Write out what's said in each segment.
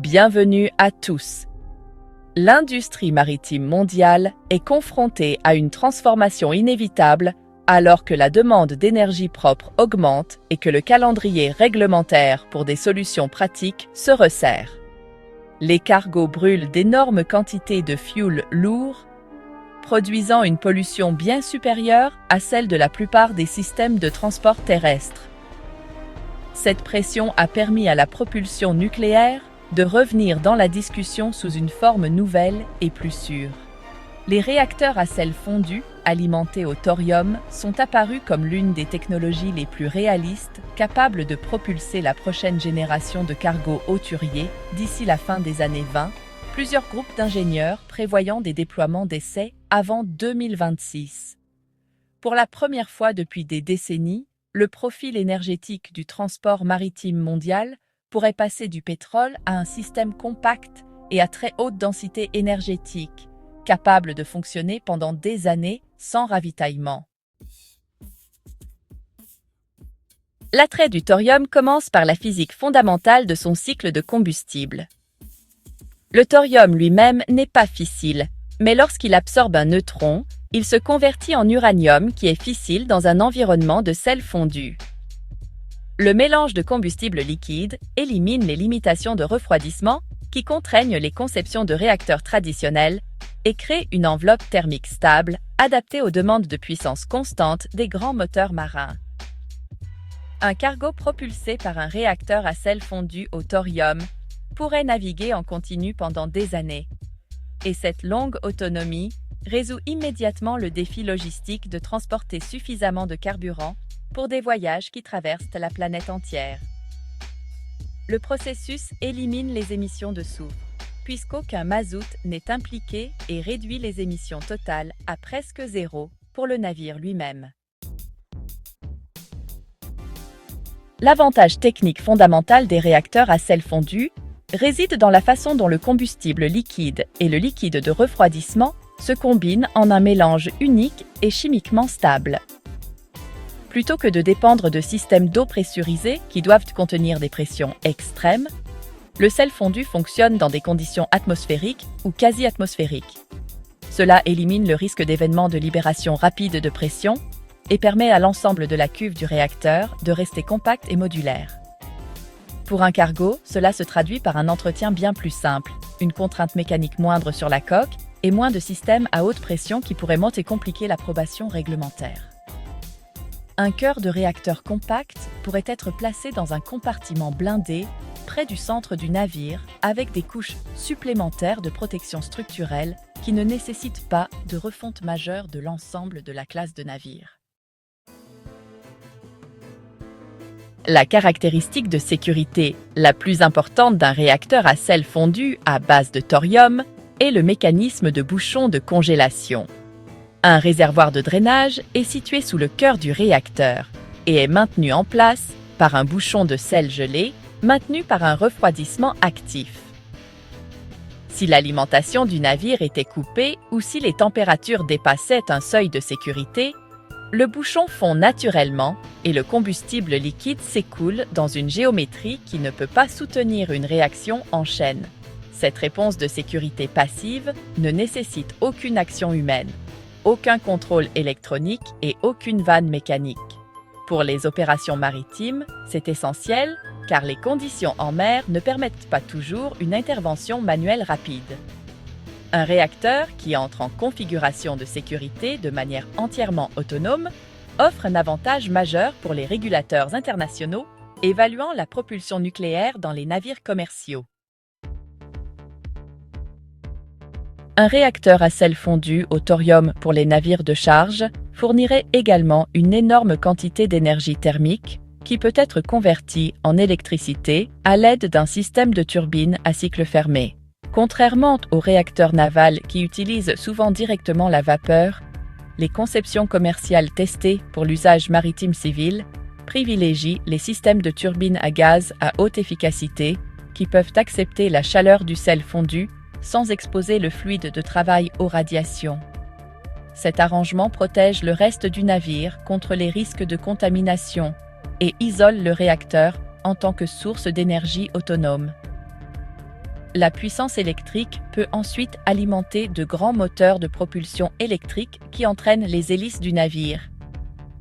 Bienvenue à tous. L'industrie maritime mondiale est confrontée à une transformation inévitable alors que la demande d'énergie propre augmente et que le calendrier réglementaire pour des solutions pratiques se resserre. Les cargos brûlent d'énormes quantités de fioul lourd, produisant une pollution bien supérieure à celle de la plupart des systèmes de transport terrestre. Cette pression a permis à la propulsion nucléaire de revenir dans la discussion sous une forme nouvelle et plus sûre. Les réacteurs à sel fondu, alimentés au thorium, sont apparus comme l'une des technologies les plus réalistes, capables de propulser la prochaine génération de cargos hauturiers d'ici la fin des années 20, plusieurs groupes d'ingénieurs prévoyant des déploiements d'essais avant 2026. Pour la première fois depuis des décennies, le profil énergétique du transport maritime mondial pourrait passer du pétrole à un système compact et à très haute densité énergétique, capable de fonctionner pendant des années sans ravitaillement. L'attrait du thorium commence par la physique fondamentale de son cycle de combustible. Le thorium lui-même n'est pas fissile, mais lorsqu'il absorbe un neutron, il se convertit en uranium qui est fissile dans un environnement de sel fondu. Le mélange de combustible liquide élimine les limitations de refroidissement qui contraignent les conceptions de réacteurs traditionnels et crée une enveloppe thermique stable, adaptée aux demandes de puissance constante des grands moteurs marins. Un cargo propulsé par un réacteur à sel fondu au thorium pourrait naviguer en continu pendant des années. Et cette longue autonomie résout immédiatement le défi logistique de transporter suffisamment de carburant pour des voyages qui traversent la planète entière. Le processus élimine les émissions de soufre, puisqu'aucun mazout n'est impliqué et réduit les émissions totales à presque zéro pour le navire lui-même. L'avantage technique fondamental des réacteurs à sel fondu réside dans la façon dont le combustible liquide et le liquide de refroidissement se combinent en un mélange unique et chimiquement stable. Plutôt que de dépendre de systèmes d'eau pressurisés qui doivent contenir des pressions extrêmes, le sel fondu fonctionne dans des conditions atmosphériques ou quasi-atmosphériques. Cela élimine le risque d'événements de libération rapide de pression et permet à l'ensemble de la cuve du réacteur de rester compact et modulaire. Pour un cargo, cela se traduit par un entretien bien plus simple, une contrainte mécanique moindre sur la coque et moins de systèmes à haute pression qui pourraient monter et compliquer l'approbation réglementaire. Un cœur de réacteur compact pourrait être placé dans un compartiment blindé près du centre du navire avec des couches supplémentaires de protection structurelle qui ne nécessitent pas de refonte majeure de l'ensemble de la classe de navire. La caractéristique de sécurité la plus importante d'un réacteur à sel fondu à base de thorium est le mécanisme de bouchon de congélation. Un réservoir de drainage est situé sous le cœur du réacteur et est maintenu en place par un bouchon de sel gelé maintenu par un refroidissement actif. Si l'alimentation du navire était coupée ou si les températures dépassaient un seuil de sécurité, le bouchon fond naturellement et le combustible liquide s'écoule dans une géométrie qui ne peut pas soutenir une réaction en chaîne. Cette réponse de sécurité passive ne nécessite aucune action humaine, aucun contrôle électronique et aucune vanne mécanique. Pour les opérations maritimes, c'est essentiel car les conditions en mer ne permettent pas toujours une intervention manuelle rapide. Un réacteur qui entre en configuration de sécurité de manière entièrement autonome offre un avantage majeur pour les régulateurs internationaux évaluant la propulsion nucléaire dans les navires commerciaux. Un réacteur à sel fondu au thorium pour les navires de charge fournirait également une énorme quantité d'énergie thermique qui peut être convertie en électricité à l'aide d'un système de turbine à cycle fermé. Contrairement aux réacteurs navals qui utilisent souvent directement la vapeur, les conceptions commerciales testées pour l'usage maritime civil privilégient les systèmes de turbines à gaz à haute efficacité qui peuvent accepter la chaleur du sel fondu sans exposer le fluide de travail aux radiations. Cet arrangement protège le reste du navire contre les risques de contamination et isole le réacteur en tant que source d'énergie autonome. La puissance électrique peut ensuite alimenter de grands moteurs de propulsion électrique qui entraînent les hélices du navire.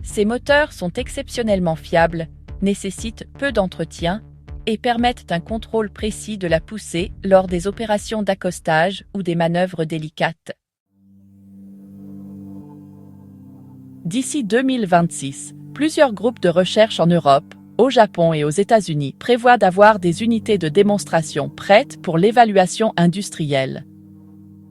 Ces moteurs sont exceptionnellement fiables, nécessitent peu d'entretien et permettent un contrôle précis de la poussée lors des opérations d'accostage ou des manœuvres délicates. D'ici 2026, plusieurs groupes de recherche en Europe, au Japon et aux États-Unis prévoient d'avoir des unités de démonstration prêtes pour l'évaluation industrielle.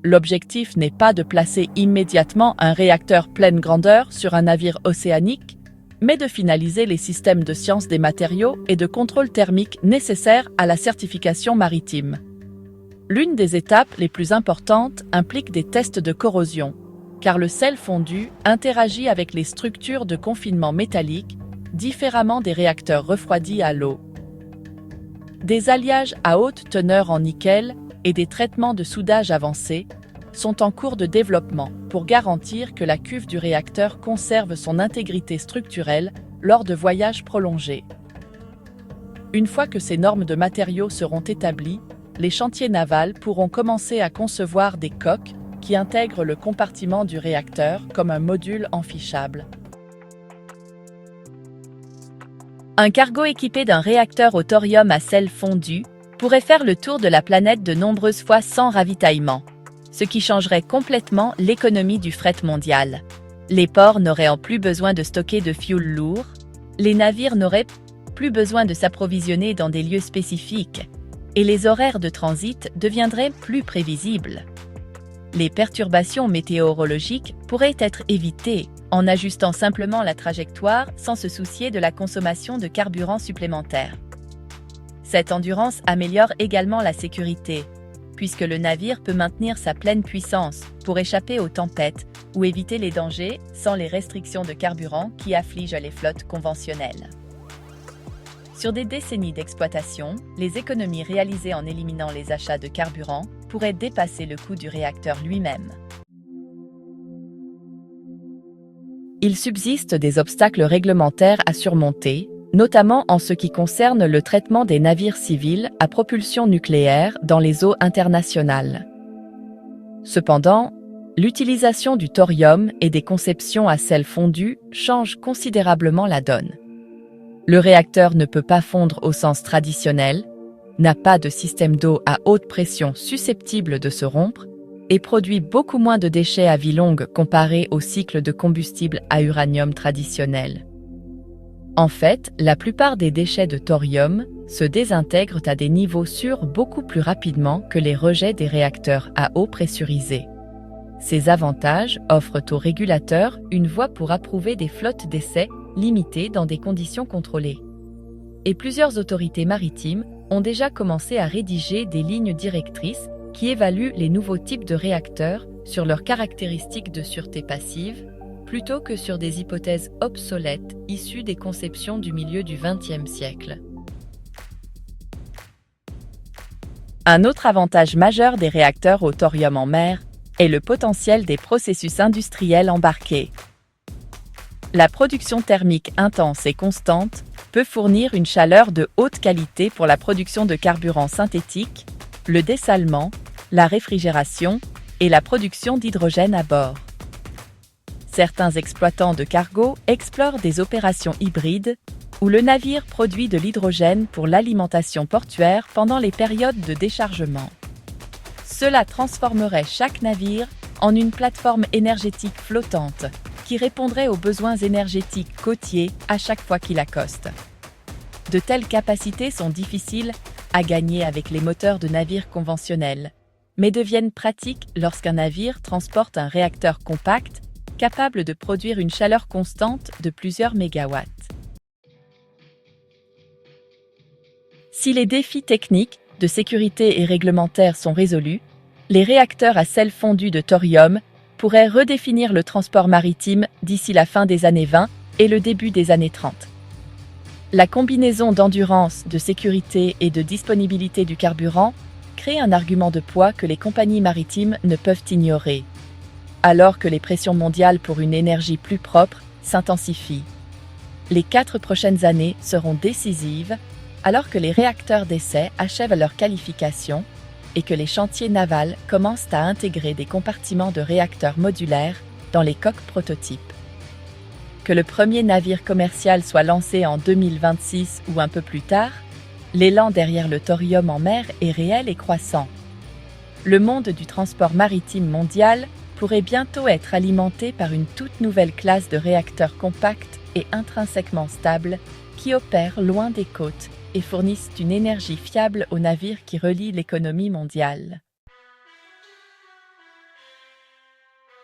L'objectif n'est pas de placer immédiatement un réacteur pleine grandeur sur un navire océanique, mais de finaliser les systèmes de science des matériaux et de contrôle thermique nécessaires à la certification maritime. L'une des étapes les plus importantes implique des tests de corrosion, car le sel fondu interagit avec les structures de confinement métallique différemment des réacteurs refroidis à l'eau. Des alliages à haute teneur en nickel et des traitements de soudage avancés sont en cours de développement pour garantir que la cuve du réacteur conserve son intégrité structurelle lors de voyages prolongés. Une fois que ces normes de matériaux seront établies, les chantiers navals pourront commencer à concevoir des coques qui intègrent le compartiment du réacteur comme un module enfichable. Un cargo équipé d'un réacteur au thorium à sel fondu pourrait faire le tour de la planète de nombreuses fois sans ravitaillement, ce qui changerait complètement l'économie du fret mondial. Les ports n'auraient plus besoin de stocker de fioul lourd, les navires n'auraient plus besoin de s'approvisionner dans des lieux spécifiques, et les horaires de transit deviendraient plus prévisibles. Les perturbations météorologiques pourraient être évitées en ajustant simplement la trajectoire sans se soucier de la consommation de carburant supplémentaire. Cette endurance améliore également la sécurité, puisque le navire peut maintenir sa pleine puissance pour échapper aux tempêtes ou éviter les dangers sans les restrictions de carburant qui affligent les flottes conventionnelles. Sur des décennies d'exploitation, les économies réalisées en éliminant les achats de carburant pourraient dépasser le coût du réacteur lui-même. Il subsiste des obstacles réglementaires à surmonter, notamment en ce qui concerne le traitement des navires civils à propulsion nucléaire dans les eaux internationales. Cependant, l'utilisation du thorium et des conceptions à sel fondu change considérablement la donne. Le réacteur ne peut pas fondre au sens traditionnel, n'a pas de système d'eau à haute pression susceptible de se rompre, et produit beaucoup moins de déchets à vie longue comparé au cycle de combustible à uranium traditionnel. En fait, la plupart des déchets de thorium se désintègrent à des niveaux sûrs beaucoup plus rapidement que les rejets des réacteurs à eau pressurisée. Ces avantages offrent aux régulateurs une voie pour approuver des flottes d'essais limitées dans des conditions contrôlées. Et plusieurs autorités maritimes ont déjà commencé à rédiger des lignes directrices qui évaluent les nouveaux types de réacteurs sur leurs caractéristiques de sûreté passive, plutôt que sur des hypothèses obsolètes issues des conceptions du milieu du XXe siècle. Un autre avantage majeur des réacteurs au thorium en mer est le potentiel des processus industriels embarqués. La production thermique intense et constante peut fournir une chaleur de haute qualité pour la production de carburants synthétiques, le dessalement, la réfrigération et la production d'hydrogène à bord. Certains exploitants de cargo explorent des opérations hybrides où le navire produit de l'hydrogène pour l'alimentation portuaire pendant les périodes de déchargement. Cela transformerait chaque navire en une plateforme énergétique flottante qui répondrait aux besoins énergétiques côtiers à chaque fois qu'il accoste. De telles capacités sont difficiles à gagner avec les moteurs de navires conventionnels, mais deviennent pratiques lorsqu'un navire transporte un réacteur compact capable de produire une chaleur constante de plusieurs mégawatts. Si les défis techniques, de sécurité et réglementaires sont résolus, les réacteurs à sel fondu de thorium pourraient redéfinir le transport maritime d'ici la fin des années 20 et le début des années 30. La combinaison d'endurance, de sécurité et de disponibilité du carburant crée un argument de poids que les compagnies maritimes ne peuvent ignorer, alors que les pressions mondiales pour une énergie plus propre s'intensifient. Les 4 prochaines années seront décisives, alors que les réacteurs d'essai achèvent leur qualification, et que les chantiers navals commencent à intégrer des compartiments de réacteurs modulaires dans les coques prototypes. Que le premier navire commercial soit lancé en 2026 ou un peu plus tard, l'élan derrière le thorium en mer est réel et croissant. Le monde du transport maritime mondial pourrait bientôt être alimenté par une toute nouvelle classe de réacteurs compacts et intrinsèquement stables qui opèrent loin des côtes et fournissent une énergie fiable aux navires qui relient l'économie mondiale.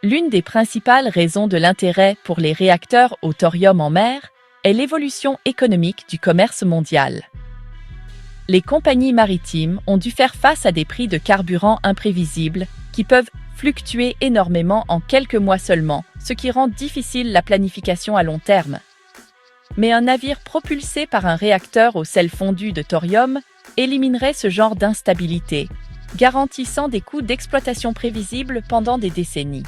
L'une des principales raisons de l'intérêt pour les réacteurs au thorium en mer est l'évolution économique du commerce mondial. Les compagnies maritimes ont dû faire face à des prix de carburant imprévisibles qui peuvent fluctuer énormément en quelques mois seulement, ce qui rend difficile la planification à long terme. Mais un navire propulsé par un réacteur au sel fondu de thorium éliminerait ce genre d'instabilité, garantissant des coûts d'exploitation prévisibles pendant des décennies.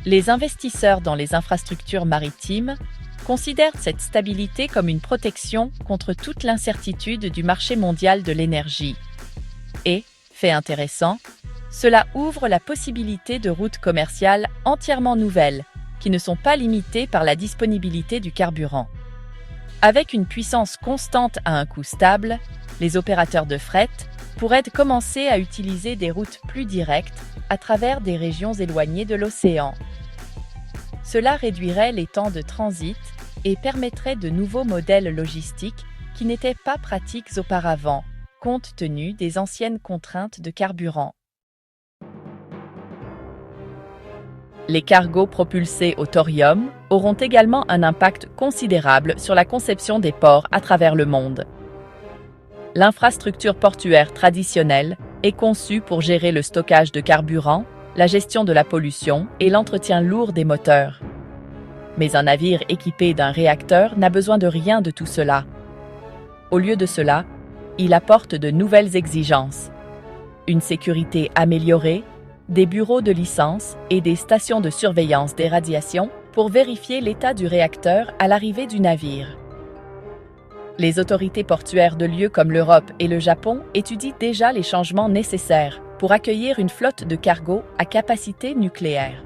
Les investisseurs dans les infrastructures maritimes considèrent cette stabilité comme une protection contre toute l'incertitude du marché mondial de l'énergie. Et, fait intéressant, cela ouvre la possibilité de routes commerciales entièrement nouvelles, qui ne sont pas limitées par la disponibilité du carburant. Avec une puissance constante à un coût stable, les opérateurs de fret pourraient commencer à utiliser des routes plus directes à travers des régions éloignées de l'océan. Cela réduirait les temps de transit et permettrait de nouveaux modèles logistiques qui n'étaient pas pratiques auparavant, compte tenu des anciennes contraintes de carburant. Les cargos propulsés au thorium auront également un impact considérable sur la conception des ports à travers le monde. L'infrastructure portuaire traditionnelle est conçue pour gérer le stockage de carburant, la gestion de la pollution et l'entretien lourd des moteurs. Mais un navire équipé d'un réacteur n'a besoin de rien de tout cela. Au lieu de cela, il apporte de nouvelles exigences. Une sécurité améliorée, des bureaux de licence et des stations de surveillance des radiations pour vérifier l'état du réacteur à l'arrivée du navire. Les autorités portuaires de lieux comme l'Europe et le Japon étudient déjà les changements nécessaires pour accueillir une flotte de cargos à capacité nucléaire.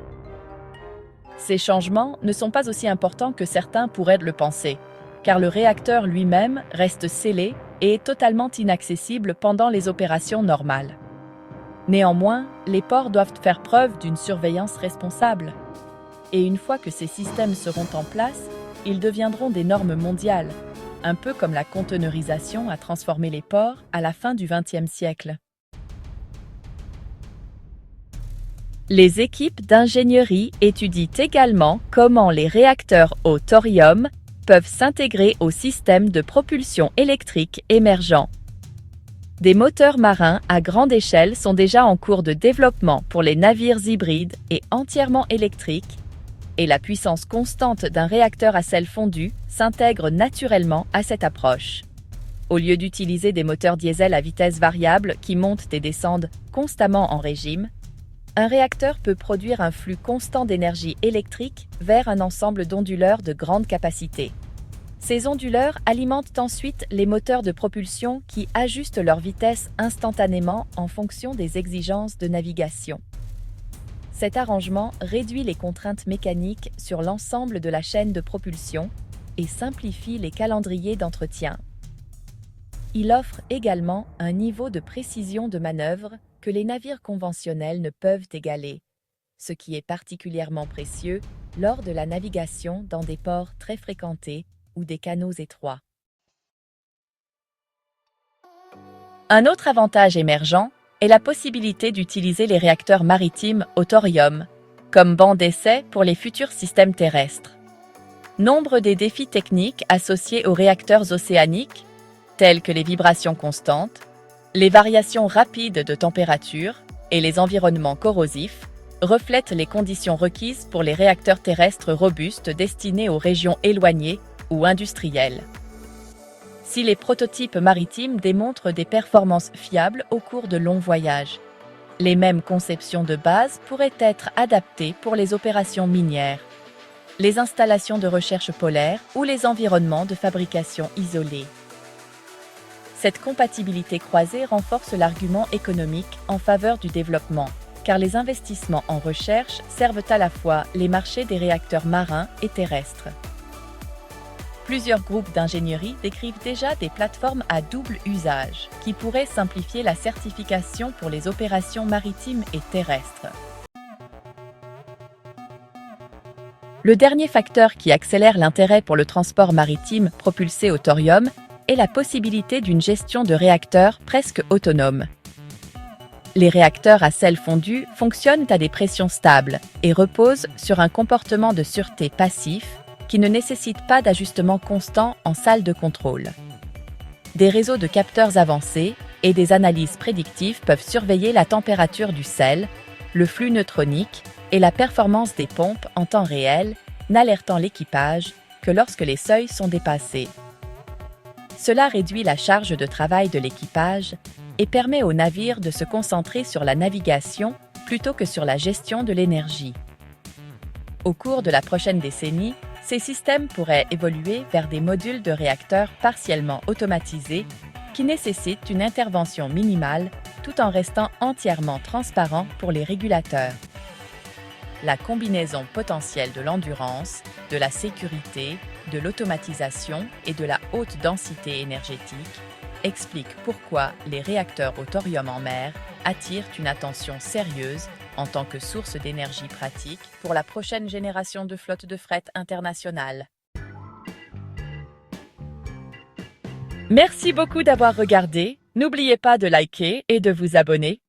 Ces changements ne sont pas aussi importants que certains pourraient le penser, car le réacteur lui-même reste scellé et est totalement inaccessible pendant les opérations normales. Néanmoins, les ports doivent faire preuve d'une surveillance responsable. Et une fois que ces systèmes seront en place, ils deviendront des normes mondiales, un peu comme la conteneurisation a transformé les ports à la fin du XXe siècle. Les équipes d'ingénierie étudient également comment les réacteurs au thorium peuvent s'intégrer au système de propulsion électrique émergent. Des moteurs marins à grande échelle sont déjà en cours de développement pour les navires hybrides et entièrement électriques, et la puissance constante d'un réacteur à sel fondu s'intègre naturellement à cette approche. Au lieu d'utiliser des moteurs diesel à vitesse variable qui montent et descendent constamment en régime, un réacteur peut produire un flux constant d'énergie électrique vers un ensemble d'onduleurs de grande capacité. Ces onduleurs alimentent ensuite les moteurs de propulsion qui ajustent leur vitesse instantanément en fonction des exigences de navigation. Cet arrangement réduit les contraintes mécaniques sur l'ensemble de la chaîne de propulsion et simplifie les calendriers d'entretien. Il offre également un niveau de précision de manœuvre que les navires conventionnels ne peuvent égaler, ce qui est particulièrement précieux lors de la navigation dans des ports très fréquentés ou des canaux étroits. Un autre avantage émergent est la possibilité d'utiliser les réacteurs maritimes au thorium comme banc d'essai pour les futurs systèmes terrestres. Nombre des défis techniques associés aux réacteurs océaniques, tels que les vibrations constantes, les variations rapides de température et les environnements corrosifs, reflètent les conditions requises pour les réacteurs terrestres robustes destinés aux régions éloignées ou industrielles. Si les prototypes maritimes démontrent des performances fiables au cours de longs voyages, les mêmes conceptions de base pourraient être adaptées pour les opérations minières, les installations de recherche polaire ou les environnements de fabrication isolés. Cette compatibilité croisée renforce l'argument économique en faveur du développement, car les investissements en recherche servent à la fois les marchés des réacteurs marins et terrestres. Plusieurs groupes d'ingénierie décrivent déjà des plateformes à double usage, qui pourraient simplifier la certification pour les opérations maritimes et terrestres. Le dernier facteur qui accélère l'intérêt pour le transport maritime propulsé au thorium est la possibilité d'une gestion de réacteurs presque autonome. Les réacteurs à sel fondu fonctionnent à des pressions stables et reposent sur un comportement de sûreté passif qui ne nécessite pas d'ajustement constant en salle de contrôle. Des réseaux de capteurs avancés et des analyses prédictives peuvent surveiller la température du sel, le flux neutronique et la performance des pompes en temps réel, n'alertant l'équipage que lorsque les seuils sont dépassés. Cela réduit la charge de travail de l'équipage et permet au navire de se concentrer sur la navigation plutôt que sur la gestion de l'énergie. Au cours de la prochaine décennie, ces systèmes pourraient évoluer vers des modules de réacteurs partiellement automatisés qui nécessitent une intervention minimale tout en restant entièrement transparents pour les régulateurs. La combinaison potentielle de l'endurance, de la sécurité, de l'automatisation et de la haute densité énergétique explique pourquoi les réacteurs au thorium en mer attirent une attention sérieuse en tant que source d'énergie pratique pour la prochaine génération de flotte de fret internationale. Merci beaucoup d'avoir regardé. N'oubliez pas de liker et de vous abonner.